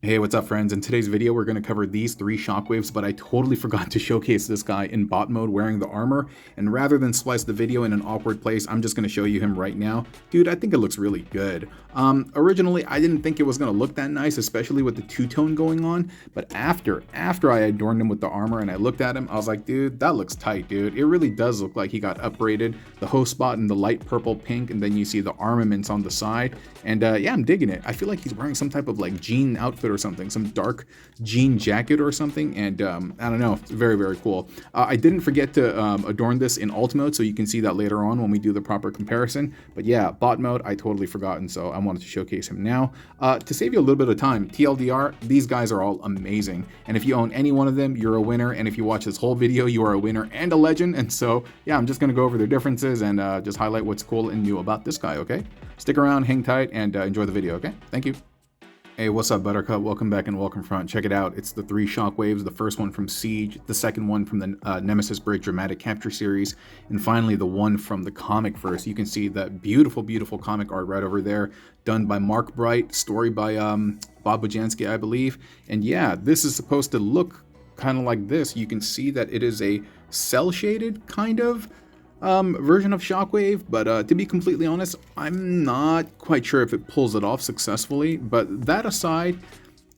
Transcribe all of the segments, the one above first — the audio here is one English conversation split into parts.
Hey, what's up friends? In today's video, we're going to cover these three shockwaves, but I totally forgot to showcase this guy in bot mode wearing the armor, and rather than splice the video in an awkward place, I'm just going to show you him right now. Dude, I think it looks really good. Originally, I didn't think it was going to look that nice, especially with the two-tone going on, but after I adorned him with the armor and I looked at him, I was like, dude, that looks tight, dude. It really does look like he got upgraded. The host spot in the light purple pink, and then you see the armaments on the side, and yeah, I'm digging it. I feel like he's wearing some type of like jean outfit or something, some dark jean jacket or something, and I don't know, it's very, very cool. I didn't forget to adorn this in alt mode, so you can see that later on when we do the proper comparison, but yeah, bot mode, I totally forgotten, so I wanted to showcase him now. To save you a little bit of time, TLDR, these guys are all amazing, and if you own any one of them, you're a winner, and if you watch this whole video, you are a winner and a legend, and so yeah, I'm just gonna go over their differences and just highlight what's cool and new about this guy, okay? Stick around, hang tight, and enjoy the video, okay? Thank you. Hey, what's up, Buttercup? Welcome back and welcome front. Check it out. It's the three shockwaves, the first one from Siege, the second one from the Nemesis Bridge Dramatic Capture series, and finally the one from the comic verse. You can see that beautiful, beautiful comic art right over there, done by Mark Bright, story by Bob Bujansky, I believe. And yeah, this is supposed to look kind of like this. You can see that it is a cel-shaded kind of version of Shockwave, but to be completely honest, I'm not quite sure if it pulls it off successfully. But that aside,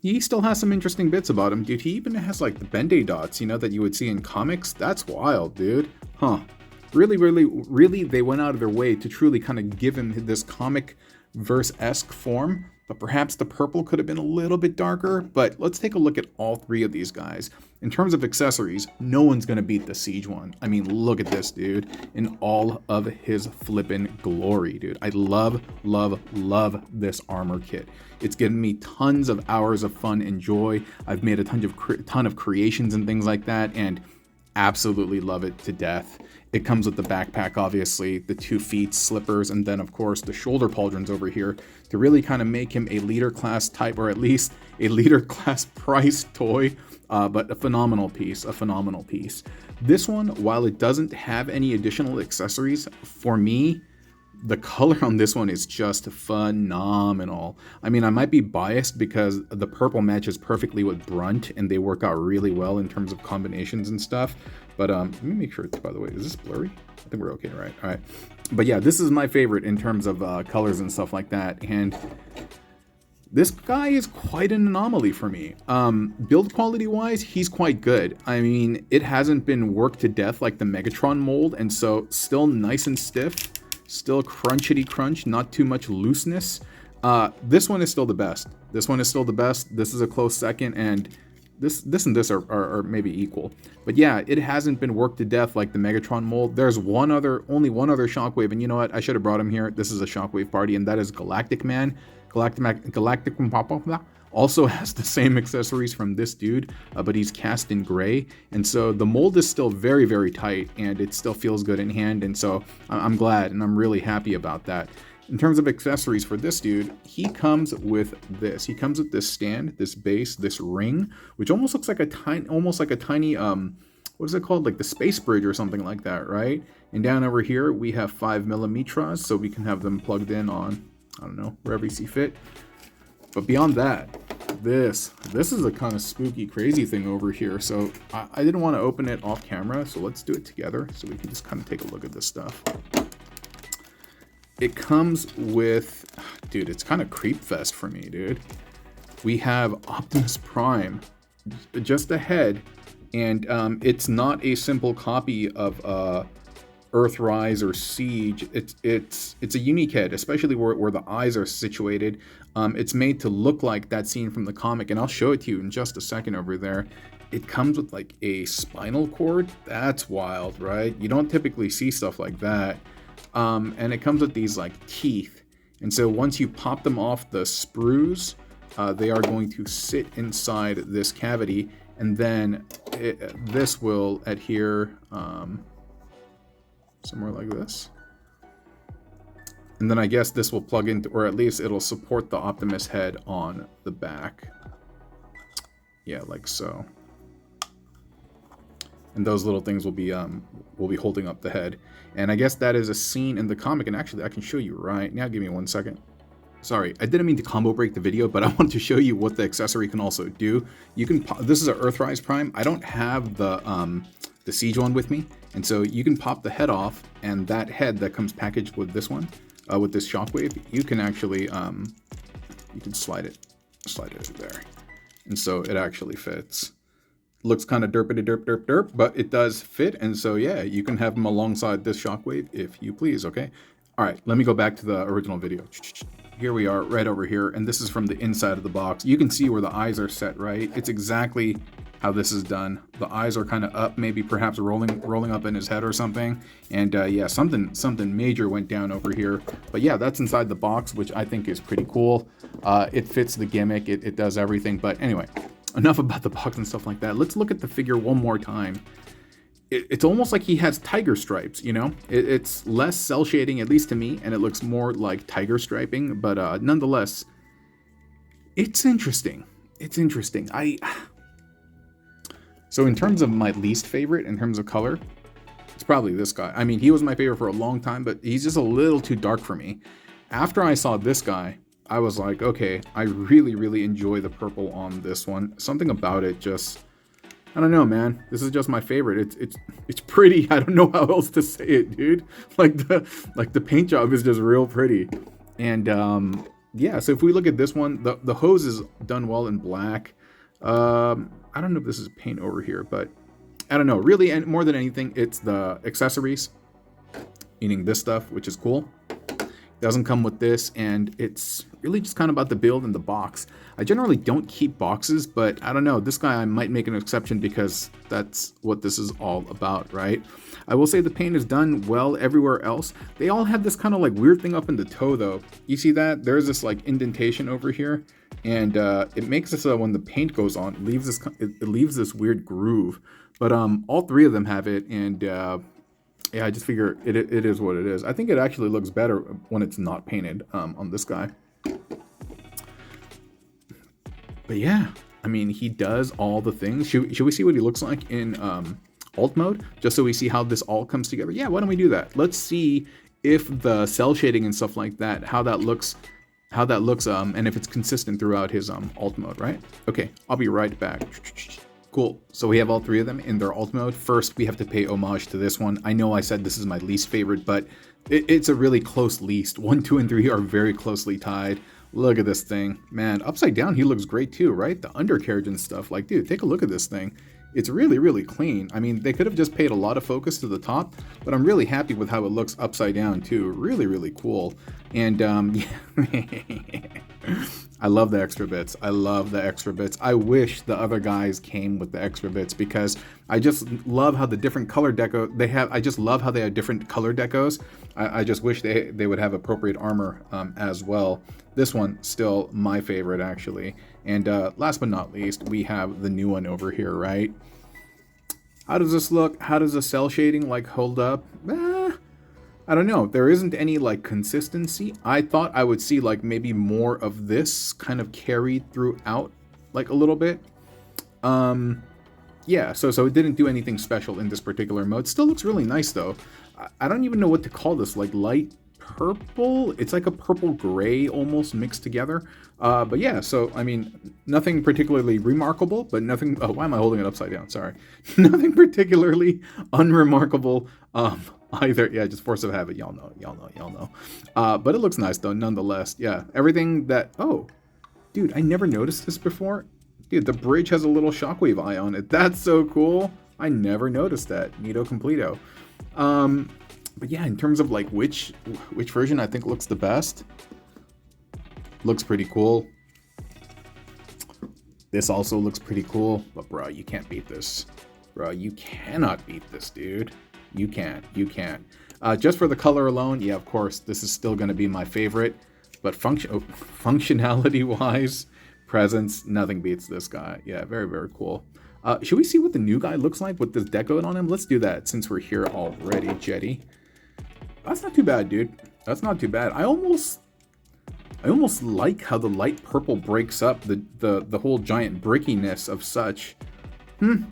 he still has some interesting bits about him, dude. He even has like the Bend-Aid dots, you know, that you would see in comics. That's wild, dude. Huh. Really, really, really, they went out of their way to truly kind of give him this comic verse-esque form. But perhaps the purple could have been a little bit darker. But let's take a look at all three of these guys. In terms of accessories, no one's going to beat the Siege one. I mean, look at this, dude, in all of his flippin' glory, dude. I love, love, love this armor kit. It's given me tons of hours of fun and joy. I've made a ton of creations and things like that, and absolutely love it to death. It comes with the backpack, obviously, the 2 feet, slippers, and then, of course, the shoulder pauldrons over here to really kind of make him a leader class type, or at least a leader class price toy, but a phenomenal piece, a phenomenal piece. This one, while it doesn't have any additional accessories, for me, the color on this one is just phenomenal. I mean, I might be biased because the purple matches perfectly with Brunt, and they work out really well in terms of combinations and stuff. But let me make sure, by the way, is this blurry? I think we're okay, right? All right. But yeah, this is my favorite in terms of colors and stuff like that. And this guy is quite an anomaly for me. Build quality wise, he's quite good. I mean, it hasn't been worked to death like the Megatron mold, and so still nice and stiff, still crunchity crunch, not too much looseness. This one is still the best. This one is still the best. This is a close second, and this and this are maybe equal. But yeah, it hasn't been worked to death like the Megatron mold. There's only one other Shockwave, and you know what? I should have brought him here. This is a Shockwave party, and that is Galactic Man. Galactic also has the same accessories from this dude, but he's cast in gray, and so the mold is still very, very tight, and it still feels good in hand, and so I'm glad, and I'm really happy about that. In terms of accessories for this dude, he comes with this. He comes with this stand, this base, this ring, which almost looks like a tiny, what is it called? Like the space bridge or something like that, right? And down over here, we have 5mm, so we can have them plugged in on, I don't know, wherever you see fit. But beyond that, this is a kind of spooky, crazy thing over here. So I didn't want to open it off camera, so let's do it together so we can just kind of take a look at this stuff. It comes with, dude, it's kind of creep fest for me, dude. We have Optimus Prime just ahead, and it's not a simple copy of Earthrise or Siege. It's a unique head, especially where the eyes are situated. It's made to look like that scene from the comic, and I'll show it to you in just a second over there. It comes with like a spinal cord. That's wild, right? You don't typically see stuff like that. And it comes with these like teeth, and so once you pop them off the sprues, they are going to sit inside this cavity, and then this will adhere somewhere like this, and then I guess this will plug into, or at least it'll support the Optimus head on the back, yeah, like so. And those little things will be holding up the head. And I guess that is a scene in the comic, and actually I can show you right now. Give me 1 second. Sorry, I didn't mean to combo break the video, but I wanted to show you what the accessory can also do. You can this is an Earthrise Prime. I don't have the Siege one with me, and so you can pop the head off, and that head that comes packaged with this one, with this Shockwave, you can actually you can slide it there, and so it actually fits. Looks kind of derpity derp, but it does fit, and so yeah, you can have them alongside this Shockwave if you please. Okay, all right, let me go back to the original video. Here we are right over here, and this is from the inside of the box. You can see where the eyes are set, right? It's exactly how this is done. The eyes are kind of up, maybe perhaps rolling up in his head or something. And yeah, something major went down over here. But yeah, that's inside the box, which I think is pretty cool. It fits the gimmick, it does everything. But anyway, enough about the box and stuff like that. Let's look at the figure one more time. It's almost like he has tiger stripes, you know? It's less cell shading, at least to me, and it looks more like tiger striping, but nonetheless, it's interesting. It's interesting. So in terms of my least favorite, in terms of color, it's probably this guy. I mean, he was my favorite for a long time, but he's just a little too dark for me. After I saw this guy, I was like, okay, I really, really enjoy the purple on this one. Something about it just... I don't know, man. This is just my favorite. It's pretty. I don't know how else to say it, dude. Like the paint job is just real pretty. And yeah, so if we look at this one, the hose is done well in black. I don't know if this is paint over here, but I don't know. Really, and more than anything, it's the accessories, meaning this stuff, which is cool. Doesn't come with this, and it's really just kind of about the build and the box. I generally don't keep boxes, but I don't know, this guy I might make an exception because that's what this is all about, right? I will say the paint is done well everywhere else. They all have this kind of like weird thing up in the toe though. You see that? There's this like indentation over here, and it makes it so when the paint goes on, it leaves this weird groove. But all three of them have it, and yeah, I just figure it is what it is. I think it actually looks better when it's not painted on this guy. But yeah, I mean, he does all the things. Should we see what he looks like in alt mode? Just so we see how this all comes together. Yeah, why don't we do that? Let's see if the cell shading and stuff like that, how that looks, and if it's consistent throughout his alt mode, right? Okay, I'll be right back. Cool, so we have all three of them in their alt mode. First, we have to pay homage to this one. I know I said this is my least favorite, but it's a really close least. 1, 2, and 3 are very closely tied. Look at this thing. Man, upside down, he looks great too, right? The undercarriage and stuff. Like, dude, take a look at this thing. It's really, really clean. I mean, they could have just paid a lot of focus to the top, but I'm really happy with how it looks upside down too. Really, really cool. And yeah. I love the extra bits. I love the extra bits. I wish the other guys came with the extra bits because I just love how the different color deco they have. I just love how they have different color decos. I just wish they would have appropriate armor as well. This one still my favorite actually. And last but not least, we have the new one over here, right? How does this look? How does the cell shading like hold up? I don't know. There isn't any like consistency. I thought I would see like maybe more of this kind of carried throughout like a little bit. Yeah, so it didn't do anything special in this particular mode. Still looks really nice though. I don't even know what to call this, like light purple. It's like a purple gray almost mixed together. But yeah, so I mean, nothing particularly remarkable, but nothing. Oh, why am I holding it upside down? Sorry. Nothing particularly unremarkable either. Yeah, just force of habit. Y'all know. But it looks nice though, nonetheless. Yeah, everything that. Oh, dude, I never noticed this before. Dude, the bridge has a little Shockwave eye on it. That's so cool. I never noticed that. Neato completo. But yeah, in terms of like which version I think looks the best, looks pretty cool. This also looks pretty cool, but bro, you can't beat this. Bro, you cannot beat this, dude. You can't. Just for the color alone, yeah, of course, this is still going to be my favorite. But functionality-wise, presence, nothing beats this guy. Yeah, very, very cool. Should we see what the new guy looks like with this deco on him? Let's do that since we're here already, Jetty. That's not too bad, dude. That's not too bad. I almost like how the light purple breaks up the whole giant brickiness of such. I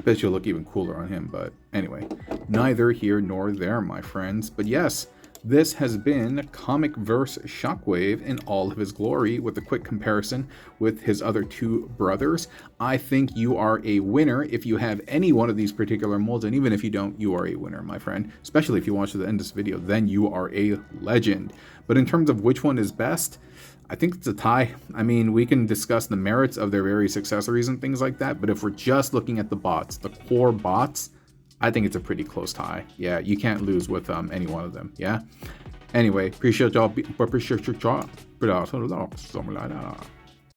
bet you'll look even cooler on him, but anyway, neither here nor there, my friends. But yes, This has been Comic Verse Shockwave in all of his glory, with a quick comparison with his other two brothers. I think you are a winner if you have any one of these particular molds, and even if you don't, you are a winner, my friend. Especially if you watch to the end of this video, then you are a legend. But in terms of which one is best, I think it's a tie. I mean, we can discuss the merits of their various accessories and things like that, but if we're just looking at the bots, the core bots, I think it's a pretty close tie. Yeah, you can't lose with any one of them. Yeah. Anyway, appreciate y'all.